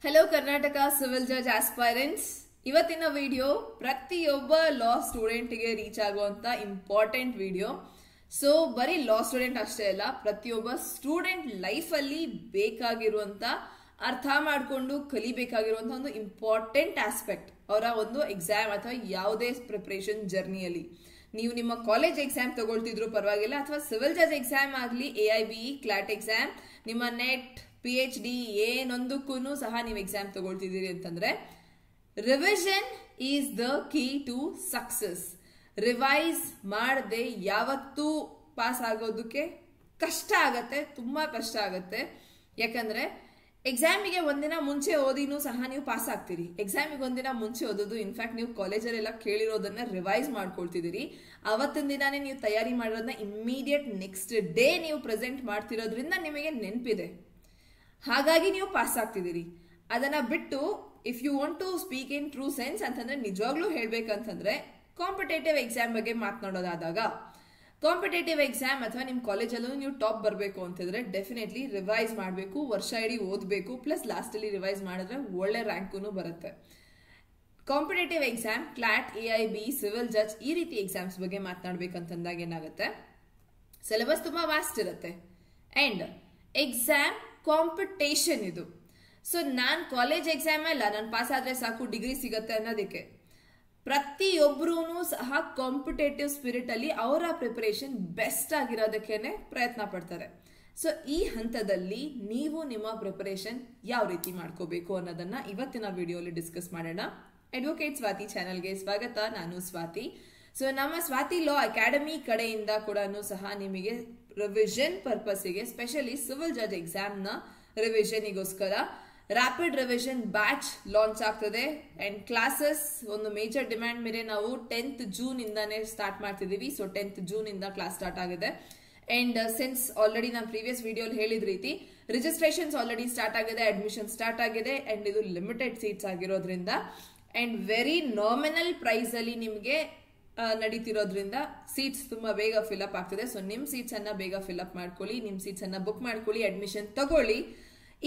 Hello Karnataka Civil Judge Aspirants. ಇವತ್ತಿನ video ಪ್ರತಿಯೊಬ್ಬ law student ಗೆ ರೀಚ್ ಆಗುವಂತ ಇಂಪಾರ್ಟೆಂಟ್ ವಿಡಿಯೋ. ಸೊ ಬರೀ ಲಾ ಸ್ಟೂಡೆಂಟ್ ಅಷ್ಟೇ ಅಲ್ಲ, ಪ್ರತಿಯೊಬ್ಬ ಸ್ಟೂಡೆಂಟ್ ಲೈಫ್ ಅಲ್ಲಿ ಬೇಕಾಗಿರುವಂತ ಅರ್ಥ ಮಾಡಿಕೊಂಡು ಕಲಿಬೇಕಾಗಿರುವಂತ ಒಂದು ಇಂಪಾರ್ಟೆಂಟ್ ಆಸ್ಪೆಕ್ಟ್ ಅವರ ಒಂದು ಎಕ್ಸಾಮ್ ಅಥವಾ ಯಾವುದೇ ಪ್ರಿಪರೇಷನ್ ಜರ್ನಿಯಲ್ಲಿ. ನೀವು ನಿಮ್ಮ ಕಾಲೇಜ್ ಎಕ್ಸಾಮ್ ತಗೊಳ್ತಿದ್ರು ಪರವಾಗಿಲ್ಲ, ಅಥವಾ ಸಿವಿಲ್ ಜಜ್ ಎಕ್ಸಾಮ್ ಆಗಲಿ, AIBE, ಕ್ಲಾಟ್ ಎಕ್ಸಾಮ್, ನಿಮ್ಮ ನೆಟ್, PhD ಏನೊಂದಕ್ಕೂ ಸಹ ನೀವು ಎಕ್ಸಾಮ್ ತಗೊಳ್ತಿದ್ದೀರಿ ಅಂತಂದ್ರೆ revision is the key to success. Revise ಮಾಡದೆ ಯಾವತ್ತೂ ಪಾಸ್ ಆಗೋದಕ್ಕೆ ಕಷ್ಟ ಆಗತ್ತೆ, ತುಂಬಾ ಕಷ್ಟ ಆಗತ್ತೆ. ಯಾಕಂದ್ರೆ ಎಕ್ಸಾಮಿಗೆ ಒಂದಿನ ಮುಂಚೆ ಓದಿನೂ ಸಹ ನೀವು ಪಾಸ್ ಆಗ್ತೀರಿ. ಎಕ್ಸಾಮಿಗೆ ಒಂದಿನ ಮುಂಚೆ ಓದೋದು ಇನ್ಫ್ಯಾಕ್ಟ್ ನೀವು ಕಾಲೇಜಲ್ಲೆಲ್ಲ ಕೇಳಿರೋದನ್ನ ರಿವೈಸ್ ಮಾಡ್ಕೊಳ್ತಿದ್ದೀರಿ. ಅವತ್ತಿನ ದಿನಾನೇ ನೀವು ತಯಾರಿ ಮಾಡಿರೋದನ್ನ ಇಮ್ಮಿಡಿಯೇಟ್ ನೆಕ್ಸ್ಟ್ ಡೇ ನೀವು ಪ್ರೆಸೆಂಟ್ ಮಾಡ್ತಿರೋದ್ರಿಂದ ನಿಮಗೆ ನೆನಪಿದೆ, ಹಾಗಾಗಿ ನೀವು ಪಾಸ್ ಆಗ್ತಿದ್ದೀರಿ. ಅದನ್ನ ಬಿಟ್ಟು if you want to speak in true sense ಅಂತಂದ್ರೆ, ನಿಜವಾಗ್ಲೂ ಹೇಳ್ಬೇಕಂತಂದ್ರೆ ಕಾಂಪಿಟೇಟಿವ್ ಎಕ್ಸಾಮ್ ಬಗ್ಗೆ ಮಾತನಾಡೋದಾದಾಗ, ಕಾಂಪಿಟೇಟಿವ್ ಎಕ್ಸಾಮ್ ಅಥವಾ ನಿಮ್ಮ ಕಾಲೇಜಲ್ಲೂ ನೀವು ಟಾಪ್ ಬರಬೇಕು ಅಂತಿದ್ರೆ ಡೆಫಿನೆಟ್ಲಿ ರಿವೈಸ್ ಮಾಡಬೇಕು, ವರ್ಷ ಇಡೀ ಓದಬೇಕು, ಪ್ಲಸ್ ಲಾಸ್ಟ್ ಅಲ್ಲಿ ರಿವೈಸ್ ಮಾಡಿದ್ರೆ ಒಳ್ಳೆ ರ್ಯಾಂಕೂ ಬರುತ್ತೆ. Competitive exam, clot, AIBE, civil judge ಈ ರೀತಿ ಎಕ್ಸಾಮ್ಸ್ ಬಗ್ಗೆ ಮಾತನಾಡ್ಬೇಕಂತಂದಾಗ ಏನಾಗುತ್ತೆ, ಸಿಲೆಬಸ್ ತುಂಬಾ ವಾಸ್ಟ್ ಇರುತ್ತೆ ಅಂಡ್ ಎಕ್ಸಾಮ್ ಕಾಂಪಿಟೇಷನ್ ಇದು. ಸೊ ನಾನ್ ಕಾಲೇಜ್ ಎಕ್ಸಾಮ್ ಅಲ್ಲ, ನಾನು ಪಾಸ್ ಆದ್ರೆ ಸಾಕು ಡಿಗ್ರಿ ಸಿಗತ್ತೆ ಅನ್ನೋದಕ್ಕೆ ಪ್ರತಿಯೊಬ್ಬರೂ ಸಹ ಕಾಂಪಿಟೇಟಿವ್ ಸ್ಪಿರಿಟ್ ಅಲ್ಲಿ ಅವರ ಪ್ರಿಪರೇಷನ್ ಬೆಸ್ಟ್ ಆಗಿರೋದಕ್ಕೇನೆ ಪ್ರಯತ್ನ ಪಡ್ತಾರೆ. ಸೊ ಈ ಹಂತದಲ್ಲಿ ನೀವು ನಿಮ್ಮ ಪ್ರಿಪರೇಷನ್ ಯಾವ ರೀತಿ ಮಾಡ್ಕೋಬೇಕು ಅನ್ನೋದನ್ನ ಇವತ್ತಿನ ವಿಡಿಯೋಲಿ ಡಿಸ್ಕಸ್ ಮಾಡೋಣ. ಅಡ್ವೊಕೇಟ್ ಸ್ವಾತಿ ಚಾನೆಲ್ಗೆ ಸ್ವಾಗತ, ನಾನು ಸ್ವಾತಿ. ಸೊ ನಮ್ಮ ಸ್ವಾತಿ ಲಾ ಅಕಾಡೆಮಿ ಕಡೆಯಿಂದ ಕೂಡ ಸಹ ನಿಮಗೆ ರಿವಿಷನ್ ಪರ್ಪಸ್ಗೆ, ಸ್ಪೆಷಲಿ ಸಿವಿಲ್ ಜಡ್ಜ್ ಎಕ್ಸಾಮ್ ನ ರಿವಿಷನ್ಗೋಸ್ಕರ ರ್ಯಾಪಿಡ್ ರಿವಿಷನ್ ಬ್ಯಾಚ್ ಲಾಂಚ್ ಆಗ್ತದೆ. ಅಂಡ್ ಕ್ಲಾಸಸ್ ಒಂದು ಮೇಜರ್ ಡಿಮ್ಯಾಂಡ್ ಮೇಲೆ ನಾವು 10th ಜೂನ್ ಇಂದಾನೆ ಸ್ಟಾರ್ಟ್ ಮಾಡ್ತಿದೀವಿ. ಸೊ 10th ಜೂನ್ ಇಂದ ಕ್ಲಾಸ್ ಸ್ಟಾರ್ಟ್ ಆಗಿದೆ. ಅಂಡ್ ಸಿನ್ಸ್ ಆಲ್ರೆಡಿ ನಾನು ಪ್ರೀವಿಯಸ್ ವಿಡಿಯೋಲಿ ಹೇಳಿದ ರೀತಿ ರಿಜಿಸ್ಟ್ರೇಷನ್ಸ್ ಆಲ್ರೆಡಿ ಸ್ಟಾರ್ಟ್ ಆಗಿದೆ, ಅಡ್ಮಿಷನ್ ಸ್ಟಾರ್ಟ್ ಆಗಿದೆ. ಅಂಡ್ ಇದು ಲಿಮಿಟೆಡ್ ಸೀಟ್ಸ್ ಆಗಿರೋದ್ರಿಂದ ಅಂಡ್ ವೆರಿ ನಾಮಿನಲ್ ಪ್ರೈಸ್ ಅಲ್ಲಿ ನಿಮಗೆ ನಡೀತಿರೋದ್ರಿಂದ ಸೀಟ್ಸ್ ತುಂಬಾ ಬೇಗ ಫಿಲ್ಅಪ್ ಆಗ್ತದೆ. ಸೊ ನಿಮ್ ಸೀಟ್ಸ್ ಅನ್ನ ಬೇಗ ಫಿಲ್ಅಪ್ ಮಾಡ್ಕೊಳ್ಳಿ, ನಿಮ್ ಸೀಟ್ಸ್ ಅನ್ನ ಬುಕ್ ಮಾಡ್ಕೊಳ್ಳಿ, ಅಡ್ಮಿಷನ್ ತಗೊಳ್ಳಿ.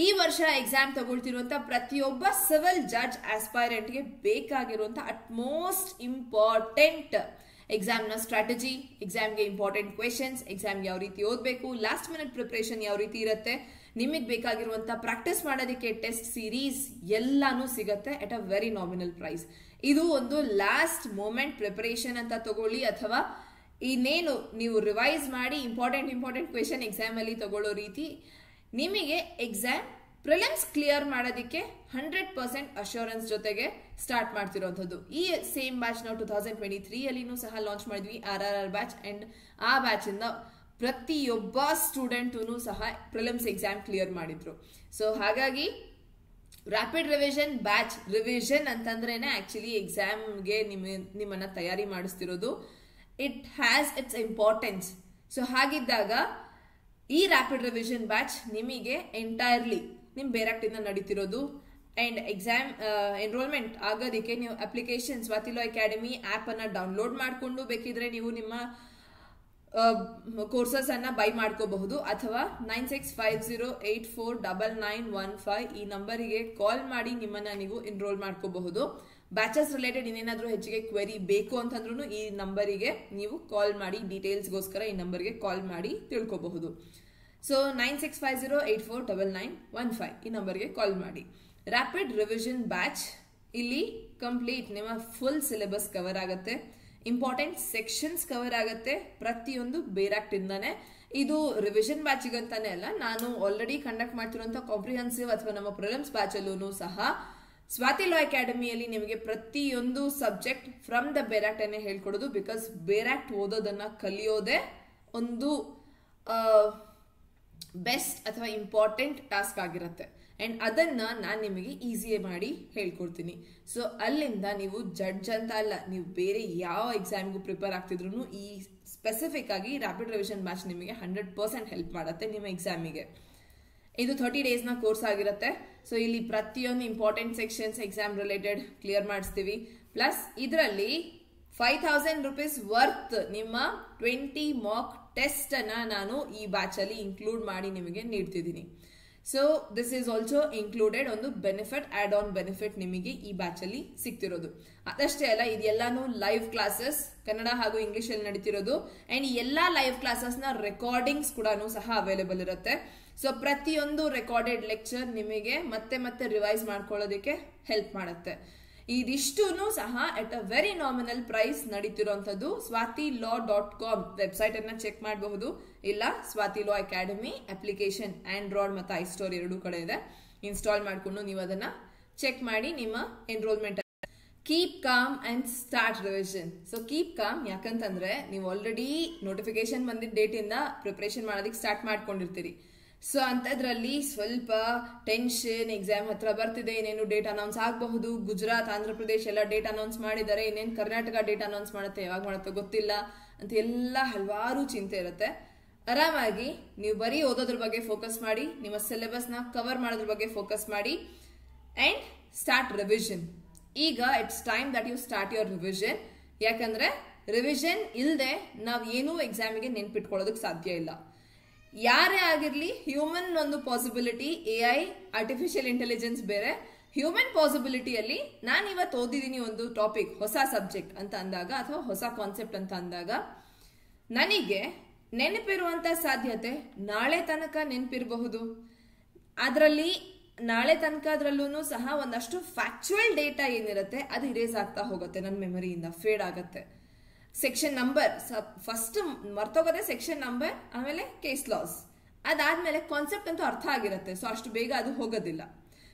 ಈ ವರ್ಷ ಎಕ್ಸಾಮ್ ತಗೊಳ್ತಿರುವಂತ ಪ್ರತಿಯೊಬ್ಬ ಸಿವಿಲ್ ಜಡ್ಜ್ ಆಸ್ಪೈರೆಂಟ್ ಗೆ ಬೇಕಾಗಿರುವಂತ ಅಟ್ಮೋಸ್ಟ್ ಇಂಪಾರ್ಟೆಂಟ್ ಎಕ್ಸಾಮ್ ನ ಸ್ಟ್ರಾಟಜಿ, ಎಕ್ಸಾಮ್ಗೆ ಇಂಪಾರ್ಟೆಂಟ್ ಕ್ವೆಶನ್ಸ್, ಎಕ್ಸಾಮ್ಗೆ ಯಾವ ರೀತಿ ಓದಬೇಕು, ಲಾಸ್ಟ್ ಮಿನಿಟ್ ಪ್ರಿಪರೇಷನ್ ಯಾವ ರೀತಿ ಇರುತ್ತೆ, ನಿಮಗೆ ಬೇಕಾಗಿರುವಂತ ಪ್ರಾಕ್ಟೀಸ್ ಮಾಡೋದಕ್ಕೆ ಟೆಸ್ಟ್ ಸೀರೀಸ್ ಎಲ್ಲಾನು ಸಿಗತ್ತೆ at a very nominal price. ಇದು ಒಂದು ಲಾಸ್ಟ್ ಮೂಮೆಂಟ್ ಪ್ರಿಪರೇಷನ್ ಅಂತ ತಗೊಳ್ಳಿ, ಅಥವಾ ಇನ್ನೇನು ನೀವು ರಿವೈಸ್ ಮಾಡಿ ಇಂಪಾರ್ಟೆಂಟ್ ಕ್ವೆಶನ್ ಎಕ್ಸಾಮ್ ಅಲ್ಲಿ ತಗೊಳ್ಳೋ ರೀತಿ ನಿಮಗೆ ಎಕ್ಸಾಮ್ ಪ್ರಿಲಿಮ್ಸ್ ಕ್ಲಿಯರ್ ಮಾಡೋದಕ್ಕೆ 100% ಅಶ್ಯೂರೆನ್ಸ್ ಜೊತೆಗೆ ಸ್ಟಾರ್ಟ್ ಮಾಡ್ತಿರೋಂಥದ್ದು. ಈ ಸೇಮ್ ಬ್ಯಾಚ್ ನಾವು 2023 ಅಲ್ಲಿನೂ ಸಹ ಲಾಂಚ್ ಮಾಡಿದ್ವಿ, RRR ಬ್ಯಾಚ್. ಅಂಡ್ ಆ ಬ್ಯಾಚ್ ಇಂದ ಪ್ರತಿಯೊಬ್ಬ ಸ್ಟೂಡೆಂಟೂ ಸಹ ಪ್ರಿಲಿಮ್ಸ್ ಎಕ್ಸಾಮ್ ಕ್ಲಿಯರ್ ಮಾಡಿದ್ರು. ಸೊ ಹಾಗಾಗಿ ರ್ಯಾಪಿಡ್ ರಿವಿಷನ್ ಬ್ಯಾಚ್, ರಿವಿಷನ್ ಅಂತಂದ್ರೇನೆ ಆಕ್ಚುಲಿ ಎಕ್ಸಾಮ್ಗೆ ನಿಮ್ಮನ್ನ ತಯಾರಿ ಮಾಡಿಸ್ತಿರೋದು. It has its importance. So ಹಾಗಿದ್ದಾಗ ಈ ರ್ಯಾಪಿಡ್ ರಿವಿಷನ್ ಬ್ಯಾಚ್ ನಿಮಗೆ ಎಂಟೈರ್ಲಿ ನಿಮ್ ಬೇರಾಕ್ಟ್ ಇಂದ ನಡೀತಿರೋದು. ಅಂಡ್ ಎಕ್ಸಾಮ್ ಎನ್ರೋಲ್ಮೆಂಟ್ ಆಗೋದಕ್ಕೆ ನೀವು application Swati law academy app ಅನ್ನ ಡೌನ್ಲೋಡ್ ಮಾಡಿಕೊಂಡು ಬೇಕಿದ್ರೆ ನೀವು ನಿಮ್ಮ ಕೋರ್ಸಸ್ ಅನ್ನ ಬೈ ಮಾಡ್ಕೋಬಹುದು, ಅಥವಾ 9650849915 ಈ ನಂಬರಿಗೆ ಕಾಲ್ ಮಾಡಿ ನಿಮ್ಮನ್ನ ನೀವು ಎನ್ರೋಲ್ ಮಾಡ್ಕೋಬಹುದು. ಬ್ಯಾಚಸ್ ರಿಲೇಟೆಡ್ ಇನ್ನೇನಾದ್ರೂ ಹೆಚ್ಚಿಗೆ ಕ್ವೆರಿ ಬೇಕು ಅಂತಂದ್ರೂ ಈ ನಂಬರಿಗೆ ನೀವು ಕಾಲ್ ಮಾಡಿ, ಡೀಟೇಲ್ಸ್ಗೋಸ್ಕರ ಈ ನಂಬರ್ಗೆ ಕಾಲ್ ಮಾಡಿ ತಿಳ್ಕೋಬಹುದು. ಸೊ 9650849915 ಈ ನಂಬರ್ಗೆ ಕಾಲ್ ಮಾಡಿ. ರ್ಯಾಪಿಡ್ ರಿವಿಷನ್ ಬ್ಯಾಚ್ ಇಲ್ಲಿ ಕಂಪ್ಲೀಟ್ ನಿಮ್ಮ ಫುಲ್ ಸಿಲೆಬಸ್ ಕವರ್ ಆಗುತ್ತೆ, ಇಂಪಾರ್ಟೆಂಟ್ ಸೆಕ್ಷನ್ಸ್ ಕವರ್ ಆಗುತ್ತೆ, ಪ್ರತಿಯೊಂದು ಬೇರಾಕ್ಟ್ ಇಂದಾನೆ. ಇದು ರಿವಿಷನ್ ಬ್ಯಾಚಿಗಂತಾನೆ ಅಲ್ಲ, ನಾನು ಆಲ್ರೆಡಿ ಕಂಡಕ್ಟ್ ಮಾಡ್ತಿರುವಂತ ಕಾಂಪ್ರಿಹೆನ್ಸಿವ್ ಅಥವಾ ನಮ್ಮ ಪ್ರಿಲಿಮ್ಸ್ ಬ್ಯಾಚ್ ಅಲ್ಲೂ ಸಹ ಸ್ವಾತಿ ಲಾ ಅಕಾಡೆಮಿಯಲ್ಲಿ ನಿಮಗೆ ಪ್ರತಿಯೊಂದು ಸಬ್ಜೆಕ್ಟ್ ಫ್ರಮ್ ದ ಬೇರಾಕ್ಟ್ ಅನ್ನೇ ಹೇಳ್ಕೊಡೋದು. ಬಿಕಾಸ್ ಬೇರಾಕ್ಟ್ ಓದೋದನ್ನ ಕಲಿಯೋದೇ ಒಂದು ಬೆಸ್ಟ್ ಅಥವಾ ಇಂಪಾರ್ಟೆಂಟ್ ಟಾಸ್ಕ್ ಆಗಿರುತ್ತೆ. ಅಂಡ್ ಅದನ್ನ ನಾನು ನಿಮಗೆ ಈಸಿ ಮಾಡಿ ಹೇಳ್ಕೊಡ್ತೀನಿ. ಸೊ ಅಲ್ಲಿಂದ ನೀವು ಜಡ್ಜ್ ಅಂತ ಅಲ್ಲ, ನೀವು ಬೇರೆ ಯಾವ ಎಕ್ಸಾಮ್ಗೂ ಪ್ರಿಪೇರ್ ಆಗ್ತಿದ್ರು ಈ ಸ್ಪೆಸಿಫಿಕ್ ಆಗಿ ರ್ಯಾಪಿಡ್ ರಿವಿಷನ್ ಬ್ಯಾಚ್ ನಿಮಗೆ 100% ಹೆಲ್ಪ್ ಮಾಡುತ್ತೆ ನಿಮ್ಮ ಎಕ್ಸಾಮಿಗೆ. ಇದು 30 days ನ ಕೋರ್ಸ್ ಆಗಿರುತ್ತೆ. ಸೊ ಇಲ್ಲಿ ಪ್ರತಿಯೊಂದು important sections exam related clear ಮಾಡಿಸ್ತೀವಿ. ಪ್ಲಸ್ ಇದರಲ್ಲಿ 5000 rupees ವರ್ತ್ ನಿಮ್ಮ 20 ಮಾಕ್ ಟೆಸ್ಟ್ ಅನ್ನ ನಾನು ಈ ಬ್ಯಾಚ್ ಅಲ್ಲಿ ಇನ್ಕ್ಲೂಡ್ ಮಾಡಿ ನಿಮಗೆ ನೀಡ್ತಿದ್ದೀನಿ. So this is also included ಒಂದು ಬೆನಿಫಿಟ್, ಆಡ್ ಆನ್ ಬೆನಿಫಿಟ್ ನಿಮಗೆ ಈ ಬ್ಯಾಚ್ ಅಲ್ಲಿ ಸಿಗ್ತಿರೋದು. ಅದಷ್ಟೇ ಅಲ್ಲ, ಇದೆಲ್ಲಾನು ಲೈವ್ ಕ್ಲಾಸಸ್ ಕನ್ನಡ ಹಾಗೂ ಇಂಗ್ಲಿಷ್ ಅಲ್ಲಿ ನಡೀತಿರೋದು. ಅಂಡ್ ಎಲ್ಲಾ ಲೈವ್ ಕ್ಲಾಸಸ್ ನ ರೆಕಾರ್ಡಿಂಗ್ಸ್ ಕೂಡ ಸಹ ಅವೈಲೇಬಲ್ ಇರುತ್ತೆ. ಸೊ ಪ್ರತಿಯೊಂದು ರೆಕಾರ್ಡೆಡ್ ಲೆಕ್ಚರ್ ನಿಮಗೆ ಮತ್ತೆ ಮತ್ತೆ ರಿವೈಸ್ ಮಾಡ್ಕೊಳ್ಳೋದಕ್ಕೆ ಹೆಲ್ಪ್ ಮಾಡುತ್ತೆ. ಇದಿಷ್ಟು ಸಹ at a very nominal price ನಡೀತಿರುವಂತದ್ದು. swatilaw.com ವೆಬ್ಸೈಟ್ ಅನ್ನ ಚೆಕ್ ಮಾಡಬಹುದು. ಇಲ್ಲ Swati law academy application Android ಮತ್ತು ಐಸ್ಟೋರ್ ಎರಡೂ ಕಡೆ ಇದೆ. ಇನ್ಸ್ಟಾಲ್ ಮಾಡಿಕೊಂಡು ನೀವು ಅದನ್ನ ಚೆಕ್ ಮಾಡಿ ನಿಮ್ಮ enrolment. Keep calm and start revision. So keep calm ಯಾಕಂತಂದ್ರೆ ನೀವು ಆಲ್ರೆಡಿ ನೋಟಿಫಿಕೇಶನ್ ಬಂದಿದ್ದ ಡೇಟ್ ಇಂದ ಪ್ರಿಪರೇಷನ್ ಮಾಡೋದಕ್ಕೆ ಸ್ಟಾರ್ಟ್ ಮಾಡ್ಕೊಂಡಿರ್ತೀರಿ. ಸೊ ಅಂತದ್ರಲ್ಲಿ ಸ್ವಲ್ಪ ಟೆನ್ಷನ್, ಎಕ್ಸಾಮ್ ಹತ್ರ ಬರ್ತಿದೆ, ಇನ್ನೇನು ಡೇಟ್ ಅನೌನ್ಸ್ ಆಗಬಹುದು. ಗುಜರಾತ್, ಆಂಧ್ರ ಪ್ರದೇಶ್ ಎಲ್ಲ ಡೇಟ್ ಅನೌನ್ಸ್ ಮಾಡಿದ್ದಾರೆ, ಇನ್ನೇನು ಕರ್ನಾಟಕ ಡೇಟ್ ಅನೌನ್ಸ್ ಮಾಡುತ್ತೆ, ಯಾವಾಗ ಮಾಡುತ್ತೋ ಗೊತ್ತಿಲ್ಲ ಅಂತ ಎಲ್ಲ ಹಲವಾರು ಚಿಂತೆ ಇರುತ್ತೆ. ಆರಾಮಾಗಿ ನೀವು ಬರೀ ಓದೋದ್ರ ಬಗ್ಗೆ ಫೋಕಸ್ ಮಾಡಿ, ನಿಮ್ಮ ಸಿಲೆಬಸ್ ನ ಕವರ್ ಮಾಡೋದ್ರ ಬಗ್ಗೆ ಫೋಕಸ್ ಮಾಡಿ ಅಂಡ್ ಸ್ಟಾರ್ಟ್ ರಿವಿಷನ್. ಈಗ it's time that you start your revision. ಯಾಕಂದ್ರೆ ರಿವಿಷನ್ ಇಲ್ಲದೆ ನಾವು ಏನೂ ಎಕ್ಸಾಮಿಗೆ ನೆನ್ಪಿಟ್ಕೊಳ್ಳೋದಕ್ಕೆ ಸಾಧ್ಯ ಇಲ್ಲ. ಯಾರೇ ಆಗಿರ್ಲಿ, ಹ್ಯೂಮನ್ ಒಂದು ಪಾಸಿಬಿಲಿಟಿ, AI ಆರ್ಟಿಫಿಷಿಯಲ್ ಇಂಟೆಲಿಜೆನ್ಸ್ ಬೇರೆ. ಹ್ಯೂಮನ್ ಪಾಸಿಬಿಲಿಟಿಯಲ್ಲಿ ನಾನು ಇವತ್ತು ಓದಿದ್ದೀನಿ ಒಂದು ಟಾಪಿಕ್, ಹೊಸ ಸಬ್ಜೆಕ್ಟ್ ಅಂತ ಅಂದಾಗ ಅಥವಾ ಹೊಸ ಕಾನ್ಸೆಪ್ಟ್ ಅಂತ ಅಂದಾಗ ನನಗೆ ನೆನಪಿರುವಂತ ಸಾಧ್ಯತೆ ನಾಳೆ ತನಕ ನೆನಪಿರಬಹುದು. ಅದರಲ್ಲಿ ನಾಳೆ ತನಕ ಅದ್ರಲ್ಲೂ ಸಹ ಒಂದಷ್ಟು ಫ್ಯಾಕ್ಚುಯಲ್ ಡೇಟಾ ಏನಿರುತ್ತೆ ಅದು ಇರೇಸ್ ಆಗ್ತಾ ಹೋಗುತ್ತೆ, ನನ್ನ ಮೆಮರಿಯಿಂದ ಫೇಡ್ ಆಗುತ್ತೆ. ಸೆಕ್ಷನ್ ನಂಬರ್ ಫಸ್ಟ್ ಮರ್ತೋಗೋದೆ, ಸೆಕ್ಷನ್ ನಂಬರ್, ಆಮೇಲೆ ಕೇಸ್ ಲಾಸ್, ಅದಾದ್ಮೇಲೆ ಕಾನ್ಸೆಪ್ಟ್ ಅಂತೂ ಅರ್ಥ ಆಗಿರುತ್ತೆ. ಸೊ ಅಷ್ಟು ಬೇಗ ಅದು ಹೋಗೋದಿಲ್ಲ.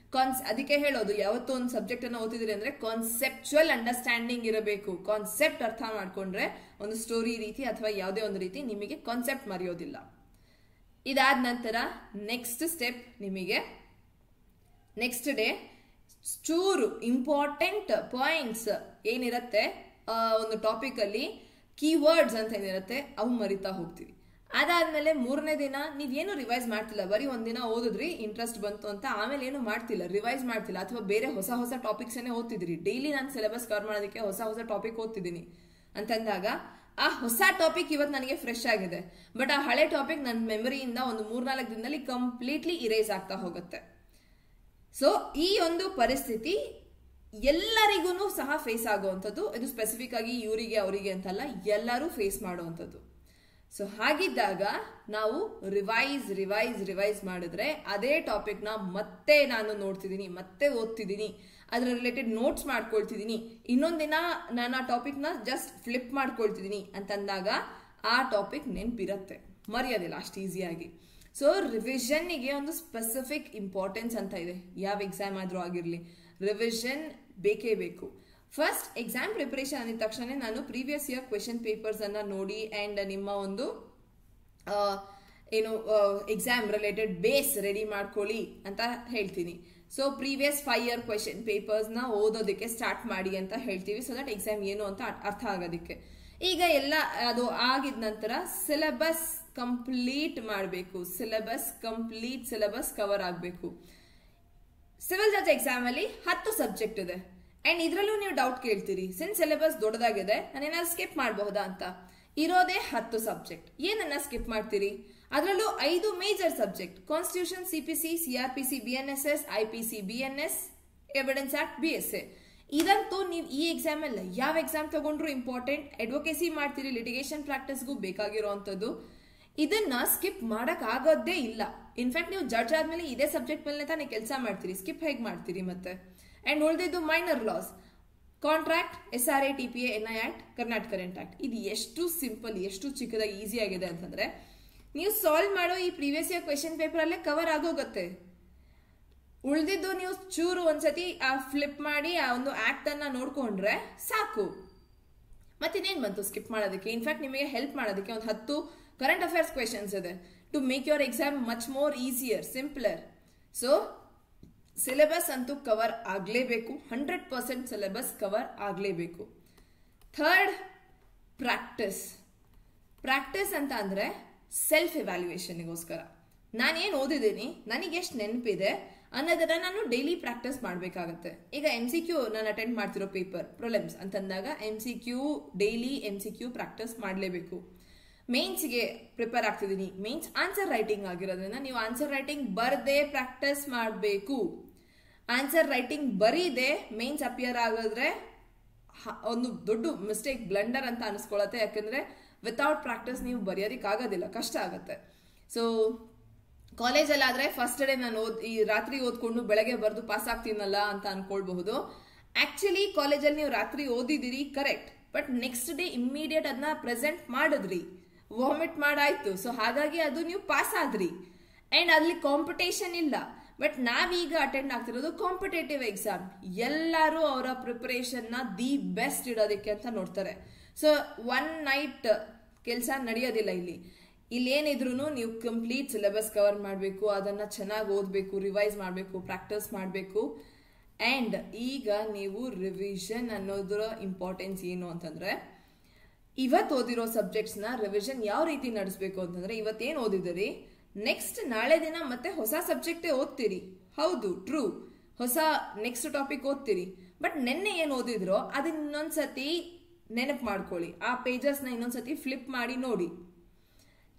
ಅದಕ್ಕೆ ಹೇಳೋದು, ಯಾವತ್ತೂ ಒಂದು ಸಬ್ಜೆಕ್ಟ್ ಅನ್ನು ಓದಿದ್ರಿ ಅಂದ್ರೆ ಕಾನ್ಸೆಪ್ಚುಯಲ್ ಅಂಡರ್ಸ್ಟ್ಯಾಂಡಿಂಗ್ ಇರಬೇಕು. ಕಾನ್ಸೆಪ್ಟ್ ಅರ್ಥ ಮಾಡ್ಕೊಂಡ್ರೆ ಒಂದು ಸ್ಟೋರಿ ರೀತಿ ಅಥವಾ ಯಾವುದೇ ಒಂದು ರೀತಿ ನಿಮಗೆ ಕಾನ್ಸೆಪ್ಟ್ ಮರೆಯೋದಿಲ್ಲ. ಇದಾದ ನಂತರ ನೆಕ್ಸ್ಟ್ ಸ್ಟೆಪ್ ನಿಮಗೆ ನೆಕ್ಸ್ಟ್ ಡೇ ಚೂರು ಇಂಪಾರ್ಟೆಂಟ್ ಪಾಯಿಂಟ್ಸ್ ಏನಿರುತ್ತೆ ಒಂದು ಟಾಪಿಕ್ ಅಲ್ಲಿ, ಕೀವರ್ಡ್ಸ್ ಅಂತ ಏನಿರುತ್ತೆ ಅವು ಮರಿತಾ ಹೋಗ್ತೀವಿ. ಅದಾದ್ಮೇಲೆ ಮೂರನೇ ದಿನ ನೀವೇನು ರಿವೈಸ್ ಮಾಡ್ತಿಲ್ಲ, ಬರೀ ಒಂದಿನ ಓದಿದ್ರಿ, ಇಂಟ್ರೆಸ್ಟ್ ಬಂತು ಅಂತ, ಆಮೇಲೆ ಏನು ಮಾಡ್ತಿಲ್ಲ, ರಿವೈಸ್ ಮಾಡ್ತಿಲ್ಲ, ಅಥವಾ ಬೇರೆ ಹೊಸ ಹೊಸ ಟಾಪಿಕ್ಸ್ ಏನೇ ಓದ್ತಿದ್ರಿ. ಡೈಲಿ ನಾನು ಸಿಲೆಬಸ್ ಕವರ್ ಮಾಡೋದಕ್ಕೆ ಹೊಸ ಹೊಸ ಟಾಪಿಕ್ ಓದ್ತಿದ್ದೀನಿ ಅಂತಂದಾಗ ಆ ಹೊಸ ಟಾಪಿಕ್ ಇವತ್ತು ನನಗೆ ಫ್ರೆಶ್ ಆಗಿದೆ, ಬಟ್ ಆ ಹಳೆ ಟಾಪಿಕ್ ನನ್ನ ಮೆಮರಿಯಿಂದ ಒಂದು 3-4 ದಿನದಲ್ಲಿ ಕಂಪ್ಲೀಟ್ಲಿ ಇರೇಸ್ ಆಗ್ತಾ ಹೋಗುತ್ತೆ. ಸೊ ಈ ಒಂದು ಪರಿಸ್ಥಿತಿ ಎಲ್ಲರಿಗೂ ಸಹ ಫೇಸ್ ಆಗುವಂಥದ್ದು. ಇದು ಸ್ಪೆಸಿಫಿಕ್ ಆಗಿ ಇವರಿಗೆ ಅವರಿಗೆ ಅಂತಲ್ಲ, ಎಲ್ಲರೂ ಫೇಸ್ ಮಾಡುವಂಥದ್ದು. ಸೊ ಹಾಗಿದ್ದಾಗ ನಾವು ರಿವೈಸ್ ಮಾಡಿದ್ರೆ ಅದೇ ಟಾಪಿಕ್ನ ಮತ್ತೆ ನಾನು ನೋಡ್ತಿದ್ದೀನಿ, ಮತ್ತೆ ಓದ್ತಿದ್ದೀನಿ, ಅದರ ರಿಲೇಟೆಡ್ ನೋಟ್ಸ್ ಮಾಡ್ಕೊಳ್ತಿದ್ದೀನಿ, ಇನ್ನೊಂದಿನ ನಾನು ಆ ಟಾಪಿಕ್ನ ಜಸ್ಟ್ ಫ್ಲಿಪ್ ಮಾಡ್ಕೊಳ್ತಿದ್ದೀನಿ ಅಂತಂದಾಗ ಆ ಟಾಪಿಕ್ ನೆನಪಿರುತ್ತೆ, ಮರೆಯೋದಿಲ್ಲ ಅಷ್ಟು ಈಸಿಯಾಗಿ. ಸೊ ರಿವಿಷನ್ನಿಗೆ ಒಂದು ಸ್ಪೆಸಿಫಿಕ್ ಇಂಪಾರ್ಟೆನ್ಸ್ ಅಂತ ಇದೆ. ಯಾವ ಎಕ್ಸಾಮ್ ಆದ್ರೂ ಆಗಿರ್ಲಿ, ರಿವಿಷನ್ ಬೇಕೇ ಬೇಕು. ಫಸ್ಟ್ ಎಕ್ಸಾಮ್ ಪ್ರಿಪರೇಷನ್ ಅಂದಿದ ತಕ್ಷಣ ನಾನು ಪ್ರೀವಿಯಸ್ ಇಯರ್ ಕ್ವೆಶನ್ ಪೇಪರ್ಸ್ ಅನ್ನ ನೋಡಿ ಅಂಡ್ ನಿಮ್ಮ ಒಂದು ಏನು ಎಕ್ಸಾಮ್ ರಿಲೇಟೆಡ್ ಬೇಸ್ ರೆಡಿ ಮಾಡ್ಕೊಳ್ಳಿ ಅಂತ ಹೇಳ್ತೀನಿ. So previous 5 year question papers ನ ಓದೋದಕ್ಕೆ ಸ್ಟಾರ್ಟ್ ಮಾಡಿ ಅಂತ ಹೇಳ್ತೀವಿ, ಸೊ ದಟ್ ಎಕ್ಸಾಮ್ ಏನು ಅಂತ ಅರ್ಥ ಆಗೋದಕ್ಕೆ. ಈಗ ಎಲ್ಲ ಅದು ಆಗಿದ ನಂತರ ಸಿಲೆಬಸ್ ಕಂಪ್ಲೀಟ್ ಮಾಡಬೇಕು, ಸಿಲೆಬಸ್ ಕವರ್ ಆಗಬೇಕು. ಸಿವಿಲ್ ಜಡ್ಜ್ ಎಕ್ಸಾಮ್ ಅಲ್ಲಿ 10 ಸಬ್ಜೆಕ್ಟ್ ಇದೆ ಅಂಡ್ ಇದ್ರಲ್ಲೂ ನೀವು ಡೌಟ್ ಕೇಳ್ತೀರಿ, ಸಿನ್ಸ್ ಸಿಲೆಬಸ್ ದೊಡ್ಡದಾಗಿದೆ ನಾನೇನಾದ್ರು ಸ್ಕಿಪ್ ಮಾಡಬಹುದಾ ಅಂತ. ಇರೋದೇ 10 ಸಬ್ಜೆಕ್ಟ್, ಏನನ್ನ ಸ್ಕಿಪ್ ಮಾಡ್ತೀರಿ? ಅದರಲ್ಲೂ 5 major subject: constitution, CPC, CRPC, BNSS, IPC, BNS, evidence act, BSA. ಇದಂತೂ ನೀವು ಈ ಎಕ್ಸಾಮ್ ಅಲ್ಲ, ಯಾವ ಎಕ್ಸಾಮ್ ತಗೊಂಡ್ರು ಇಂಪಾರ್ಟೆಂಟ್. ಅಡ್ವೊಕೇಸಿ ಮಾಡ್ತೀರಿ, ಲಿಟಿಗೇಷನ್ ಪ್ರಾಕ್ಟೀಸ್ಗೂ ಬೇಕಾಗಿರುವಂತದ್ದು. ಇದನ್ನ ಸ್ಕಿಪ್ ಮಾಡಕ್ ಆಗೋದೇ ಇಲ್ಲ. ಇನ್ಫ್ಯಾಕ್ಟ್ ನೀವು ಜಡ್ಜ್ ಆದ್ಮೇಲೆ ಇದೇ ಸಬ್ಜೆಕ್ಟ್ ಮೇಲೆ ತಾನೇ ಕೆಲಸ ಮಾಡ್ತೀರಿ, ಸ್ಕಿಪ್ ಹೇಗೆ ಮಾಡ್ತೀರಿ ಮತ್ತೆ? ಅಂಡ್ ಉಳಿದಿದ್ದು minor loss, contract, SRA, TPA, NI act, Karnataka current act. ಇದು ಎಷ್ಟು ಸಿಂಪಲ್, ಎಷ್ಟು ಚಿಕ್ಕದಾಗಿ ಈಸಿ ಆಗಿದೆ ಅಂತಂದ್ರೆ ನೀವು ಸಾಲ್ವ್ ಮಾಡೋ ಈ ಪ್ರೀವಿಯಸ್ ಇಯರ್ ಕ್ವೆಶನ್ ಪೇಪರ್ ಅಲ್ಲೇ ಕವರ್ ಆಗೋಗುತ್ತೆ. ಉಳಿದಿದ್ದು ನೀವು ಚೂರು ಒಂದ್ಸತಿ ಫ್ಲಿಪ್ ಮಾಡಿ ಆ ಒಂದು ಆಕ್ಟ್ ಅನ್ನ ನೋಡ್ಕೊಂಡ್ರೆ ಸಾಕು. ಮತ್ತಿನ್ನೇನ್ ಬಂತು ಸ್ಕಿಪ್ ಮಾಡೋದಕ್ಕೆ? ಇನ್ಫ್ಯಾಕ್ಟ್ ನಿಮಗೆ ಹೆಲ್ಪ್ ಮಾಡೋದಕ್ಕೆ ಒಂದು 10 ಕರೆಂಟ್ ಅಫೇರ್ಸ್ ಕ್ವೆಶನ್ಸ್ ಇದೆ to make your exam much more easier, simpler. So syllabus ಅಂತೂ ಕವರ್ ಆಗಲೇಬೇಕು, 100% ಸಿಲೆಬಸ್ ಕವರ್ ಆಗಲೇಬೇಕು. ಥರ್ಡ್, ಪ್ರಾಕ್ಟೀಸ್ ಅಂತ ಅಂದ್ರೆ ಸೆಲ್ಫ್ ಇವ್ಯಾಲ್ಯೂಯೇಷನ್ಗೋಸ್ಕರ ನಾನೇನು ಓದಿದ್ದೀನಿ, ನನಗೆ ಎಷ್ಟು ನೆನಪಿದೆ ಅನ್ನೋದನ್ನ ನಾನು ಡೈಲಿ ಪ್ರಾಕ್ಟೀಸ್ ಮಾಡಬೇಕಾಗತ್ತೆ. ಈಗ MCQ ನಾನು ಅಟೆಂಡ್ ಮಾಡ್ತಿರೋ ಪೇಪರ್ ಪ್ರಿಲಿಮ್ಸ್ ಅಂತಂದಾಗ MCQ ಡೈಲಿ MCQ ಪ್ರಾಕ್ಟೀಸ್ ಮಾಡಲೇಬೇಕು. ಮೇನ್ಸ್ಗೆ ಪ್ರಿಪೇರ್ ಆಗ್ತಿದ್ದೀನಿ, ಮೇನ್ಸ್ ಆನ್ಸರ್ ರೈಟಿಂಗ್ ಆಗಿರೋದ್ರಿಂದ ನೀವು ಆನ್ಸರ್ ರೈಟಿಂಗ್ ಬರ್ದೇ ಪ್ರಾಕ್ಟೀಸ್ ಮಾಡಬೇಕು. ಆನ್ಸರ್ ರೈಟಿಂಗ್ ಬರೀದೆ ಮೇನ್ಸ್ ಅಪಿಯರ್ ಆಗಿದ್ರೆ ಒಂದು ದೊಡ್ಡ ಮಿಸ್ಟೇಕ್, ಬ್ಲಂಡರ್ ಅಂತ ಅನಿಸ್ಕೊಳತ್ತೆ. ಯಾಕಂದ್ರೆ ವಿತೌಟ್ ಪ್ರಾಕ್ಟೀಸ್ ನೀವು ಬರೆಯೋದಕ್ಕಾಗೋದಿಲ್ಲ, ಕಷ್ಟ ಆಗುತ್ತೆ. ಸೊ ಕಾಲೇಜಲ್ಲಾದ್ರೆ ಫಸ್ಟ್ ಡೇ ನಾನು ಈ ರಾತ್ರಿ ಓದ್ಕೊಂಡು ಬೆಳಗ್ಗೆ ಬರೆದು ಪಾಸ್ ಆಗ್ತೀನಲ್ಲ ಅಂತ ಅನ್ಕೊಳ್ಬಹುದು. ಆಕ್ಚುಲಿ ಕಾಲೇಜಲ್ಲಿ ನೀವು ರಾತ್ರಿ ಓದಿದಿರಿ correct, but next day immediate ಅದನ್ನ ಪ್ರೆಸೆಂಟ್ ಮಾಡಿದ್ರಿ, ವಾಮಿಟ್ ಮಾಡಾಯ್ತು. ಸೊ ಹಾಗಾಗಿ ಅದು ನೀವು ಪಾಸ್ ಆದ್ರಿ ಅಂಡ್ ಅಲ್ಲಿ ಕಾಂಪಿಟೇಷನ್ ಇಲ್ಲ. ಬಟ್ ನಾವೀಗ ಅಟೆಂಡ್ ಆಗ್ತಿರೋದು ಕಾಂಪಿಟೇಟಿವ್ ಎಕ್ಸಾಮ್. ಎಲ್ಲರೂ ಅವರ ಪ್ರಿಪರೇಷನ್ ನ ದಿ ಬೆಸ್ಟ್ ಇಡೋದಕ್ಕೆ ಅಂತ ನೋಡ್ತಾರೆ. ಸೊ ಒನ್ ನೈಟ್ ಕೆಲಸ ನಡೆಯೋದಿಲ್ಲ ಇಲ್ಲಿ. ಏನಿದ್ರು ನೀವು ಕಂಪ್ಲೀಟ್ ಸಿಲೆಬಸ್ ಕವರ್ ಮಾಡಬೇಕು, ಅದನ್ನ ಚೆನ್ನಾಗಿ ಓದಬೇಕು, ರಿವೈಸ್ ಮಾಡಬೇಕು, ಪ್ರಾಕ್ಟೀಸ್ ಮಾಡಬೇಕು. ಅಂಡ್ ಈಗ ನೀವು ರಿವಿಷನ್ ಅನ್ನೋದ್ರ ಇಂಪಾರ್ಟೆನ್ಸ್ ಏನು ಅಂತಂದ್ರೆ, ಇವತ್ತು ಓದಿರೋ ಸಬ್ಜೆಕ್ಟ್ಸ್ ನ ರಿವಿಷನ್ ಯಾವ ರೀತಿ ನಡೆಸಬೇಕು ಅಂತಂದ್ರೆ, ಇವತ್ತೇನು ಓದಿದಿರಿ ನೆಕ್ಸ್ಟ್ ನಾಳೆ ದಿನ ಮತ್ತೆ ಹೊಸ ಸಬ್ಜೆಕ್ಟೇ ಓದ್ತೀರಿ. ಹೌದು, ಟ್ರೂ, ಹೊಸ ನೆಕ್ಸ್ಟ್ ಟಾಪಿಕ್ ಓದ್ತೀರಿ. ಬಟ್ ನೆನ್ನೆ ಏನು ಓದಿದ್ರೋ ಅದನ್ನ ಇನ್ನೊಂದ್ಸತಿ ನೆನಪು ಮಾಡ್ಕೊಳ್ಳಿ. ಆ ಪೇಜಸ್ ನ ಇನ್ನೊಂದ್ಸತಿ ಫ್ಲಿಪ್ ಮಾಡಿ ನೋಡಿ.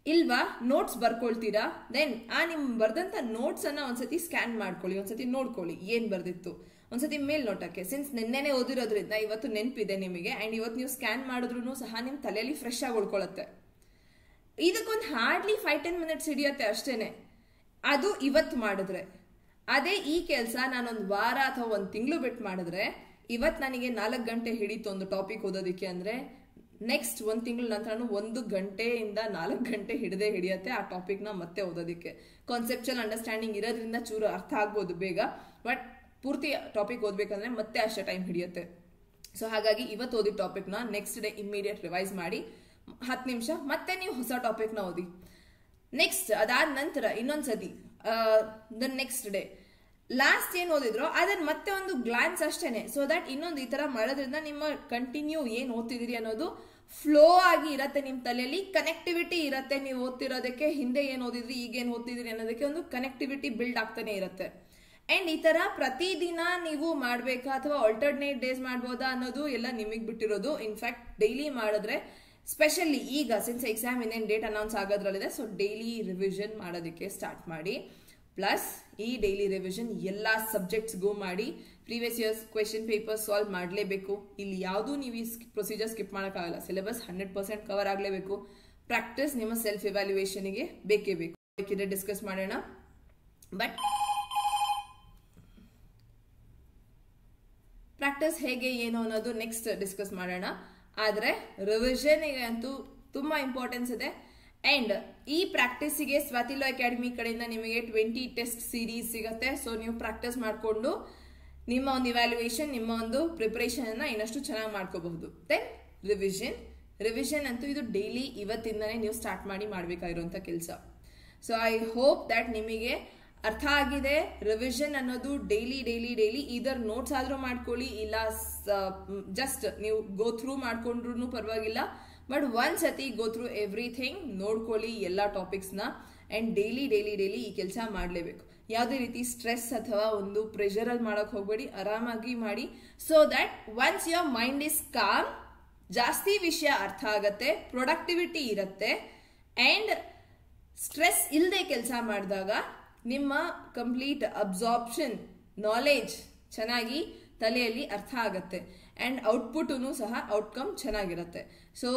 ಇಲ್ವಾ ನೋಟ್ಸ್ ಬರ್ಕೊಳ್ತೀರಾ, ದೆನ್ ನಿಮ್ ಬರ್ದಂತ ನೋಟ್ಸ್ ಅನ್ನ ಒಂದ್ಸತಿ ಸ್ಕ್ಯಾನ್ ಮಾಡ್ಕೊಳ್ಳಿ, ಒಂದ್ಸತಿ ನೋಡ್ಕೊಳ್ಳಿ ಏನ್ ಬರ್ದಿತ್ತು, ಒಂದ್ಸತಿ ಮೇಲ್ ನೋಟಕ್ಕೆ. ಸಿನ್ಸ್ ನೆನ್ನೆನೆ ಓದಿರೋದ್ರಿಂದ ಇವತ್ತು ನೆನಪಿದೆ ನಿಮಗೆ, ಅಂಡ್ ಇವತ್ತು ನೀವು ಸ್ಕ್ಯಾನ್ ಮಾಡಿದ್ರು ಸಹ ನಿಮ್ ತಲೆಯಲ್ಲಿ ಫ್ರೆಶ್ ಆಗಿ ಉಳ್ಕೊಳತ್ತೆ. ಇದಕ್ಕೊಂದು ಹಾರ್ಡ್ಲಿ 5-10 ಮಿನಿಟ್ಸ್ ಹಿಡಿಯತ್ತೆ ಅಷ್ಟೇನೆ, ಅದು ಇವತ್ತು ಮಾಡಿದ್ರೆ. ಅದೇ ಈ ಕೆಲಸ ನಾನೊಂದು ವಾರ ಅಥವಾ ಒಂದು ತಿಂಗಳು ಬಿಟ್ಟು ಮಾಡಿದ್ರೆ, ಇವತ್ತು ನನಗೆ 4 ಗಂಟೆ ಹಿಡಿತು ಒಂದು ಟಾಪಿಕ್ ಓದೋದಕ್ಕೆ ಅಂದ್ರೆ, ನೆಕ್ಸ್ಟ್ 1 ತಿಂಗಳ ನಂತರ 1 ಗಂಟೆಯಿಂದ 4 ಗಂಟೆ ಹಿಡಿಯತ್ತೆ ಆ ಟಾಪಿಕ್ ನ ಮತ್ತೆ ಓದೋದಕ್ಕೆ. ಕಾನ್ಸೆಪ್ಚುಯಲ್ ಅಂಡರ್ಸ್ಟ್ಯಾಂಡಿಂಗ್ ಇರೋದ್ರಿಂದ ಚೂರು ಅರ್ಥ ಆಗ್ಬೋದು ಬೇಗ, ಬಟ್ ಪೂರ್ತಿ ಟಾಪಿಕ್ ಓದ್ಬೇಕಂದ್ರೆ ಮತ್ತೆ ಅಷ್ಟೇ ಟೈಮ್ ಹಿಡಿಯುತ್ತೆ. ಸೊ ಹಾಗಾಗಿ ಇವತ್ತು ಓದಿದ ಟಾಪಿಕ್ ನ ನೆಕ್ಸ್ಟ್ ಡೇ ಇಮಿಡಿಯೇಟ್ ರಿವೈಸ್ ಮಾಡಿ 10 ನಿಮಿಷ ಮತ್ತೆ ನೀವು ಹೊಸ ಟಾಪಿಕ್ ನ ಓದಿ. ನೆಕ್ಸ್ಟ್ ಅದಾದ ನಂತರ ಇನ್ನೊಂದ್ಸತಿ ದ ನೆಕ್ಸ್ಟ್ ಡೇ ಲಾಸ್ಟ್ ಏನ್ ಓದಿದ್ರೋ ಅದನ್ನ ಮತ್ತೆ ಒಂದು ಗ್ಲಾನ್ಸ್ ಅಷ್ಟೇನೆ. ಸೊ ದಟ್ ಇನ್ನೊಂದು ಈ ತರ ಮಾಡೋದ್ರಿಂದ ನಿಮ್ಮ ಕಂಟಿನ್ಯೂ ಏನ್ ಓದ್ತಿದ್ದೀರಿ ಅನ್ನೋದು ಫ್ಲೋ ಆಗಿ ಇರತ್ತೆ, ನಿಮ್ ತಲೆಯಲ್ಲಿ ಕನೆಕ್ಟಿವಿಟಿ ಇರತ್ತೆ. ನೀವು ಓದ್ತಿರೋದಕ್ಕೆ ಹಿಂದೆ ಏನ್ ಓದಿದ್ರಿ ಈಗ ಏನ್ ಓದ್ತಿದ್ರಿ ಅನ್ನೋದಕ್ಕೆ ಒಂದು ಕನೆಕ್ಟಿವಿಟಿ ಬಿಲ್ಡ್ ಆಗ್ತಾನೆ ಇರತ್ತೆ. ಅಂಡ್ ಈ ತರ ಪ್ರತಿದಿನ ನೀವು ಮಾಡ್ಬೇಕಾ ಅಥವಾ ಆಲ್ಟರ್ನೇಟ್ ಡೇಸ್ ಮಾಡ್ಬೋದಾ ಅನ್ನೋದು ಎಲ್ಲ ನಿಮಗ್ ಬಿಟ್ಟಿರೋದು. ಇನ್ಫ್ಯಾಕ್ಟ್ ಡೈಲಿ ಮಾಡಿದ್ರೆ, ಸ್ಪೆಷಲಿ ಈಗ ಸಿನ್ಸ್ ಎಕ್ಸಾಮ್ ಇನ್ನೇನು ಡೇಟ್ ಅನೌನ್ಸ್ ಆಗೋದ್ರಲ್ಲಿದೆ, ಸೊ ಡೈಲಿ ರಿವಿಷನ್ ಮಾಡೋದಕ್ಕೆ ಸ್ಟಾರ್ಟ್ ಮಾಡಿ. ಪ್ಲಸ್ ಈ ಡೈಲಿ ರಿವಿಷನ್ ಎಲ್ಲ ಸಬ್ಜೆಕ್ಟ್ಸ್ಗೂ ಮಾಡಿ. Previous years question paper solve ಮಾಡಲೇಬೇಕು. ಇಲ್ಲಿ ಯಾವುದೂ ನೀವು ಈ ಪ್ರೊಸೀಜರ್ ಸ್ಕಿಪ್ ಮಾಡೋಕ್ಕಾಗಲ್ಲ. ಸಿಲೆಬಸ್ 100% ಕವರ್ ಆಗಲೇಬೇಕು. ಪ್ರಾಕ್ಟೀಸ್ ನಿಮ್ಮ ಸೆಲ್ಫ್ ಇವ್ಯಾಲ್ಯೂಯೇಷನ್ಗೆ ಬೇಕೇ ಬೇಕು. ಬೇಕಿದ್ರೆ ಡಿಸ್ಕಸ್ ಮಾಡೋಣ, ಬಟ್ ಪ್ರಾಕ್ಟೀಸ್ ಹೇಗೆ ಏನು ಅನ್ನೋದು ನೆಕ್ಸ್ಟ್ ಡಿಸ್ಕಸ್ ಮಾಡೋಣ. ಆದ್ರೆ ರಿವಿಷನ್ ಅಂತೂ ತುಂಬಾ ಇಂಪಾರ್ಟೆನ್ಸ್ ಇದೆ. ಅಂಡ್ ಈ ಪ್ರಾಕ್ಟೀಸಿಗೆ ಸ್ವಾತಿಲೋ ಅಕಾಡೆಮಿ ಕಡೆಯಿಂದ ನಿಮಗೆ 20 ಟೆಸ್ಟ್ ಸೀರೀಸ್ ಸಿಗುತ್ತೆ. ಸೊ ನೀವು ಪ್ರಾಕ್ಟೀಸ್ ಮಾಡಿಕೊಂಡು ನಿಮ್ಮ ಒಂದು ಇವ್ಯಾಲ್ಯೂಯೇಷನ್, ನಿಮ್ಮ ಒಂದು ಪ್ರಿಪರೇಷನ್ ಅನ್ನ ಇನ್ನಷ್ಟು ಚೆನ್ನಾಗಿ ಮಾಡ್ಕೋಬಹುದು. ದೆನ್ ರಿವಿಷನ್ ಅಂತೂ ಇದು ಡೈಲಿ ಇವತ್ತಿಂದನೇ ನೀವು ಸ್ಟಾರ್ಟ್ ಮಾಡಬೇಕಾಗಿರುವಂತ ಕೆಲಸ. ಸೊ ಐ ಹೋಪ್ ದಟ್ ನಿಮಗೆ ಅರ್ಥ ಆಗಿದೆ. ರಿವಿಷನ್ ಅನ್ನೋದು ಡೈಲಿ ಇದರ್ ನೋಟ್ಸ್ ಆದ್ರೂ ಮಾಡ್ಕೊಳ್ಳಿ, ಇಲ್ಲ ಜಸ್ಟ್ ನೀವು ಗೋ ಥ್ರೂ ಮಾಡ್ಕೊಂಡ್ರು ಪರವಾಗಿಲ್ಲ. ಬಟ್ ಒಂದ್ಸತಿ ಗೋ ಥ್ರೂ ಎವ್ರಿಥಿಂಗ್, ನೋಡ್ಕೊಳ್ಳಿ ಎಲ್ಲ ಟಾಪಿಕ್ಸ್ ನ. ಅಂಡ್ ಡೈಲಿ ಈ ಕೆಲಸ ಮಾಡಲೇಬೇಕು. ಯಾವುದೇ ರೀತಿ ಸ್ಟ್ರೆಸ್ ಅಥವಾ ಒಂದು ಪ್ರೆಷರ್ ಅಲ್ಲಿ ಮಾಡಕ್ ಹೋಗ್ಬೇಡಿ, ಆರಾಮಾಗಿ ಮಾಡಿ. So that once your mind is com, ಜಾಸ್ತಿ ವಿಷಯ ಅರ್ಥ ಆಗತ್ತೆ, ಪ್ರೊಡಕ್ಟಿವಿಟಿ ಇರುತ್ತೆ. ಅಂಡ್ ಸ್ಟ್ರೆಸ್ ಇಲ್ಲದೆ ಕೆಲಸ ಮಾಡಿದಾಗ ನಿಮ್ಮ ಕಂಪ್ಲೀಟ್ ಅಬ್ಸಾರ್ಪ್ಷನ್ ನಾಲೆಜ್ ಚೆನ್ನಾಗಿ ತಲೆಯಲ್ಲಿ ಅರ್ಥ ಆಗತ್ತೆ. ಅಂಡ್ ಔಟ್ಪುಟೂ ಸಹ ಔಟ್ಕಮ್ ಚೆನ್ನಾಗಿರುತ್ತೆ. ಸೊ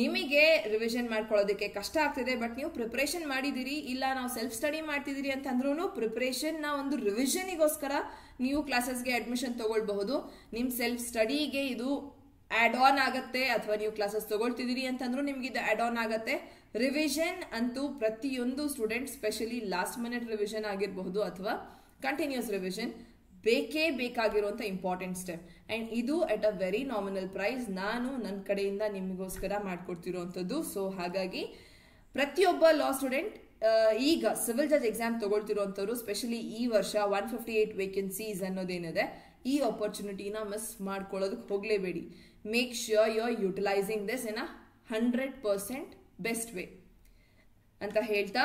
ನಿಮಗೆ ರಿವಿಷನ್ ಮಾಡ್ಕೊಳ್ಳೋದಕ್ಕೆ ಕಷ್ಟ ಆಗ್ತಿದೆ, ಬಟ್ ನೀವು ಪ್ರಿಪರೇಷನ್ ಮಾಡಿದಿರಿ, ಇಲ್ಲ ನಾವು ಸೆಲ್ಫ್ ಸ್ಟಡಿ ಮಾಡ್ತಿದ್ದೀರಿ ಅಂತಂದ್ರೂ ಪ್ರಿಪರೇಷನ್ ನ ಒಂದು ರಿವಿಷನಿಗೋಸ್ಕರ ನೀವು ಕ್ಲಾಸಸ್ಗೆ ಅಡ್ಮಿಷನ್ ತಗೊಳ್ಬಹುದು. ನಿಮ್ ಸೆಲ್ಫ್ ಸ್ಟಡಿಗೆ ಇದು ಆಡ್ ಆನ್ ಆಗತ್ತೆ, ಅಥವಾ ನೀವು ಕ್ಲಾಸಸ್ ತಗೊಳ್ತಿದ್ದೀರಿ ಅಂತಂದ್ರೂ ನಿಮ್ಗೆ ಇದು ಆಡ್ ಆನ್ ಆಗತ್ತೆ. ರಿವಿಷನ್ ಅಂತೂ ಪ್ರತಿಯೊಂದು student, specially last minute revision ಆಗಿರಬಹುದು ಅಥವಾ ಕಂಟಿನ್ಯೂಸ್ ರಿವಿಷನ್, ಬೇಕೇ ಬೇಕಾಗಿರುವಂತ ಇಂಪಾರ್ಟೆಂಟ್ ಸ್ಟೆಪ್. ಅಂಡ್ ಇದು at a very nominal price ನಾನು ನನ್ನ ಕಡೆಯಿಂದ ನಿಮಗೋಸ್ಕರ ಮಾಡ್ಕೊಡ್ತಿರುವಂತದ್ದು. ಸೊ ಹಾಗಾಗಿ ಪ್ರತಿಯೊಬ್ಬ ಲಾ ಸ್ಟೂಡೆಂಟ್ ಈಗ ಸಿವಿಲ್ ಜಡ್ಜ್ ಎಕ್ಸಾಮ್ ತಗೊಳ್ತಿರುವಂತವ್ರು, ಸ್ಪೆಷಲಿ ಈ ವರ್ಷ 158 ವೇಕೆನ್ಸೀಸ್ ಅನ್ನೋದೇನಿದೆ, ಈ ಆಪರ್ಚುನಿಟಿನ ಮಿಸ್ ಮಾಡ್ಕೊಳ್ಳೋದಕ್ಕೆ ಹೋಗ್ಲೇಬೇಡಿ. Make sure you are utilising this in a 100% best way ಅಂತ ಹೇಳ್ತಾ,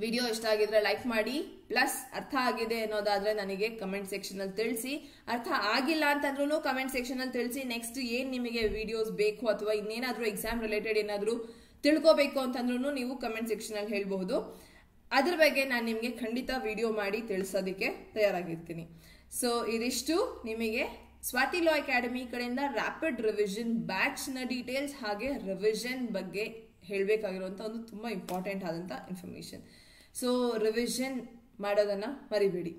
ವಿಡಿಯೋ ಇಷ್ಟ ಆಗಿದ್ರೆ ಲೈಕ್ ಮಾಡಿ. ಪ್ಲಸ್ ಅರ್ಥ ಆಗಿದೆ ಅನ್ನೋದಾದ್ರೆ ನನಗೆ ಕಮೆಂಟ್ ಸೆಕ್ಷನ್ ಅಲ್ಲಿ ತಿಳಿಸಿ. ಅರ್ಥ ಆಗಿಲ್ಲ ಅಂತಂದ್ರೂ ಕಮೆಂಟ್ ಸೆಕ್ಷನ್ ಅಲ್ಲಿ ತಿಳಿಸಿ. ನೆಕ್ಸ್ಟ್ ಏನ್ ನಿಮಗೆ ವಿಡಿಯೋಸ್ ಬೇಕು ಅಥವಾ ಇನ್ನೇನಾದ್ರೂ ಎಕ್ಸಾಮ್ ರಿಲೇಟೆಡ್ ಏನಾದ್ರೂ ತಿಳ್ಕೋಬೇಕು ಅಂತಂದ್ರೂ ನೀವು ಕಮೆಂಟ್ ಸೆಕ್ಷನ್ ಅಲ್ಲಿ ಹೇಳ್ಬಹುದು. ಅದ್ರ ಬಗ್ಗೆ ನಾನು ನಿಮಗೆ ಖಂಡಿತ ವಿಡಿಯೋ ಮಾಡಿ ತಿಳಿಸೋದಕ್ಕೆ ತಯಾರಾಗಿರ್ತೀನಿ. ಸೊ ಇದಿಷ್ಟು ನಿಮಗೆ ಸ್ವಾತಿ ಲಾ ಅಕಾಡೆಮಿ ಕಡೆಯಿಂದ ರ್ಯಾಪಿಡ್ ರಿವಿಷನ್ ಬ್ಯಾಚ್ ನ ಡೀಟೇಲ್ಸ್ ಹಾಗೆ ರಿವಿಷನ್ ಬಗ್ಗೆ ಹೇಳಬೇಕಾಗಿರುವಂತ ಒಂದು ತುಂಬಾ ಇಂಪಾರ್ಟೆಂಟ್ ಆದಂತ ಇನ್ಫಾರ್ಮೇಶನ್. ಸೊ ರಿವಿಷನ್ ಮಾಡೋದನ್ನ ಮರಿಬೇಡಿ.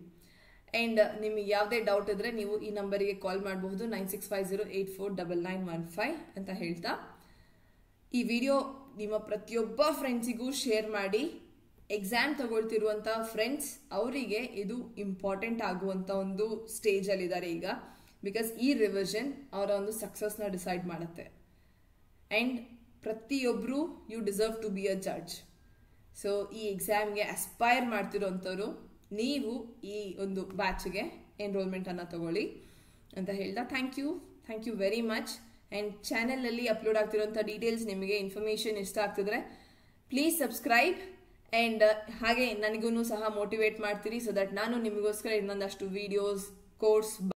ಅಂಡ್ ನಿಮಗೆ ಯಾವುದೇ ಡೌಟ್ ಇದ್ರೆ ನೀವು ಈ ನಂಬರಿಗೆ ಕಾಲ್ ಮಾಡಬಹುದು 9650849915 ಅಂತ ಹೇಳ್ತಾ ಈ ವಿಡಿಯೋ ನಿಮ್ಮ ಪ್ರತಿಯೊಬ್ಬ ಫ್ರೆಂಡ್ಸಿಗೂ ಶೇರ್ ಮಾಡಿ. ಎಕ್ಸಾಮ್ ತಗೊಳ್ತಿರುವಂತ ಫ್ರೆಂಡ್ಸ್ ಅವರಿಗೆ ಇದು ಇಂಪಾರ್ಟೆಂಟ್ ಆಗುವಂತ ಒಂದು ಸ್ಟೇಜ್ ಅಲ್ಲಿ ಇದ್ದಾರೆ ಈಗ. ಬಿಕಾಸ್ ಈ ರಿವಿಷನ್ ಅವರ ಒಂದು ಸಕ್ಸಸ್ ನ ಡಿಸೈಡ್ ಮಾಡುತ್ತೆ. ಅಂಡ್ ಪ್ರತಿಯೊಬ್ರು you deserve to be a judge. So ಈ ಎಕ್ಸಾಮ್ಗೆ ಅಸ್ಪೈರ್ ಮಾಡ್ತಿರೋಂಥವ್ರು ನೀವು ಈ ಒಂದು ಬ್ಯಾಚ್ಗೆ ಎನ್ರೋಲ್ಮೆಂಟ್ ಅನ್ನ ತಗೊಳ್ಳಿ ಅಂತ ಹೇಳ್ತಾ thank you very much. And ಚಾನೆಲ್ನಲ್ಲಿ ಅಪ್ಲೋಡ್ ಆಗ್ತಿರೋಂಥ ಡೀಟೇಲ್ಸ್ ನಿಮಗೆ ಇನ್ಫಾರ್ಮೇಶನ್ ಇಷ್ಟ ಆಗ್ತಿದ್ರೆ ಪ್ಲೀಸ್ ಸಬ್ಸ್ಕ್ರೈಬ್. ಅಂಡ್ ಹಾಗೆ ನನಗೂ ಸಹ ಮೋಟಿವೇಟ್ ಮಾಡ್ತೀರಿ ಸೊ ದಟ್ ನಾನು ನಿಮಗೋಸ್ಕರ ಇನ್ನೊಂದಷ್ಟು ವಿಡಿಯೋಸ್ ಕೋರ್ಸ್